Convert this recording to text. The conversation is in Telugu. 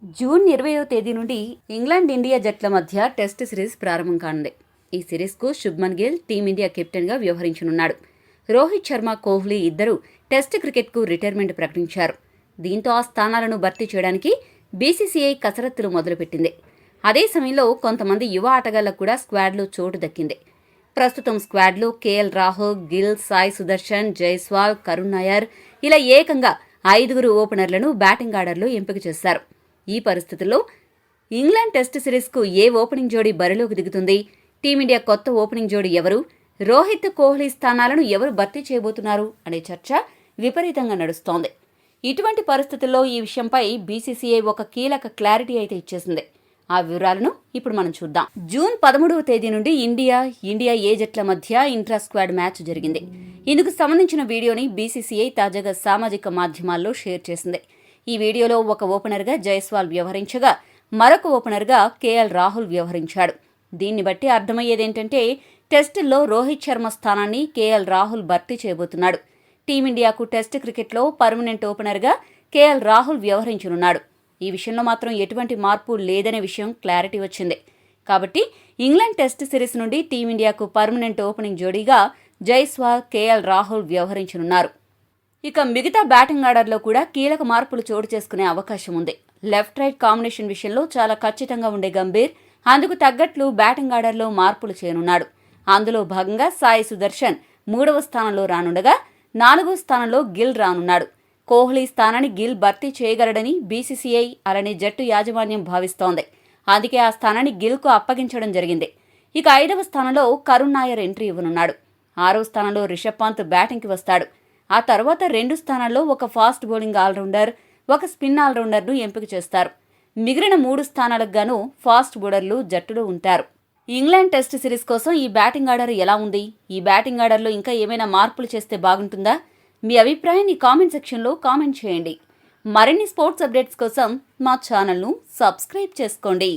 జూన్ 20వ తేదీ నుండి ఇంగ్లాండ్ ఇండియా జట్ల మధ్య టెస్ట్ సిరీస్ ప్రారంభం కానుంది. ఈ సిరీస్కు శుభ్మన్ గిల్ టీమిండియా కెప్టెన్గా వ్యవహరించనున్నాడు. రోహిత్ శర్మ, కోహ్లీ ఇద్దరు టెస్ట్ క్రికెట్కు రిటైర్మెంట్ ప్రకటించారు. దీంతో ఆ స్థానాలను భర్తీ చేయడానికి బీసీసీఐ కసరత్తులు మొదలుపెట్టింది. అదే సమయంలో కొంతమంది యువ ఆటగాళ్లకు కూడా స్క్వాడ్లో చోటు దక్కింది. ప్రస్తుతం స్క్వాడ్లో కేఎల్ రాహుల్, గిల్, సాయి సుదర్శన్, జైస్వాల్, కరుణ్ నాయర్ ఇలా ఏకంగా 5 ఓపెనర్లను బ్యాటింగ్ ఆర్డర్లో ఎంపిక చేశారు. ఈ పరిస్థితుల్లో ఇంగ్లాండ్ టెస్ట్ సిరీస్కు ఏ ఓపెనింగ్ జోడీ బరిలోకి దిగుతుంది? టీమిండియా కొత్త ఓపెనింగ్ జోడీ ఎవరు? రోహిత్, కోహ్లీ స్థానాలను ఎవరు భర్తీ చేయబోతున్నారు అనే చర్చ విపరీతంగా నడుస్తోంది. ఇటువంటి పరిస్థితుల్లో ఈ విషయంపై బీసీసీఐ ఒక కీలక క్లారిటీ అయితే ఇచ్చేసింది. ఆ వివరాలను ఇప్పుడు మనం చూద్దాం. జూన్ 13వ తేదీ నుండి ఇండియా ఏ జట్ల మధ్య ఇంట్రా స్క్వాడ్ మ్యాచ్ జరిగింది. ఇందుకు సంబంధించిన వీడియోని బీసీసీఐ తాజాగా సామాజిక మాధ్యమాల్లో షేర్ చేసింది. ఈ వీడియోలో ఒక ఓపెనర్గా జైస్వాల్ వ్యవహరించగా మరొక ఓపెనర్గా కేఎల్ రాహుల్ వ్యవహరించాడు. దీన్ని బట్టి అర్థమయ్యేదేంటంటే టెస్టుల్లో రోహిత్ శర్మ స్థానాన్ని కేఎల్ రాహుల్ భర్తీ చేయబోతున్నాడు. టీమిండియాకు టెస్ట్ క్రికెట్లో పర్మనెంట్ ఓపెనర్గా కేఎల్ రాహుల్ వ్యవహరించనున్నాడు. ఈ విషయంలో మాత్రం ఎటువంటి మార్పు లేదనే విషయం క్లారిటీ వచ్చింది. కాబట్టి ఇంగ్లాండ్ టెస్ట్ సిరీస్ నుండి టీమిండియాకు పర్మనెంట్ ఓపెనింగ్ జోడీగా జైస్వాల్, కేఎల్ రాహుల్ వ్యవహరించనున్నారు. ఇక మిగతా బ్యాటింగ్ ఆర్డర్లో కూడా కీలక మార్పులు చోటు చేసుకునే అవకాశం ఉంది. లెఫ్ట్ రైట్ కాంబినేషన్ విషయంలో చాలా ఖచ్చితంగా ఉండే గంభీర్ అందుకు తగ్గట్లు బ్యాటింగ్ ఆర్డర్లో మార్పులు చేయనున్నాడు. అందులో భాగంగా సాయి సుదర్శన్ 3వ స్థానంలో రానుండగా 4వ స్థానంలో గిల్ రానున్నాడు. కోహ్లీ స్థానాన్ని గిల్ భర్తీ చేయగలడని బీసీసీఐ అలానే జట్టు యాజమాన్యం భావిస్తోంది. అందుకే ఆ స్థానాన్ని గిల్కు అప్పగించడం జరిగింది. ఇక 5వ స్థానంలో కరుణ్ నాయర్ ఎంట్రీ ఇవ్వనున్నాడు. 6వ స్థానంలో రిషబ్ పంత్ బ్యాటింగ్కి వస్తాడు. ఆ తర్వాత 2 స్థానాల్లో ఒక ఫాస్ట్ బౌలింగ్ ఆల్రౌండర్, ఒక స్పిన్ ఆల్రౌండర్ను ఎంపిక చేస్తారు. మిగిలిన 3 స్థానాలకు గాను ఫాస్ట్ బౌలర్లు జట్టులో ఉంటారు. ఇంగ్లాండ్ టెస్ట్ సిరీస్ కోసం ఈ బ్యాటింగ్ ఆర్డర్ ఎలా ఉంది? ఈ బ్యాటింగ్ ఆర్డర్లో ఇంకా ఏమైనా మార్పులు చేస్తే బాగుంటుందా? మీ అభిప్రాయాన్ని కామెంట్ సెక్షన్లో కామెంట్ చేయండి. మరిన్ని స్పోర్ట్స్ అప్డేట్స్ కోసం మా ఛానల్ను సబ్స్క్రైబ్ చేసుకోండి.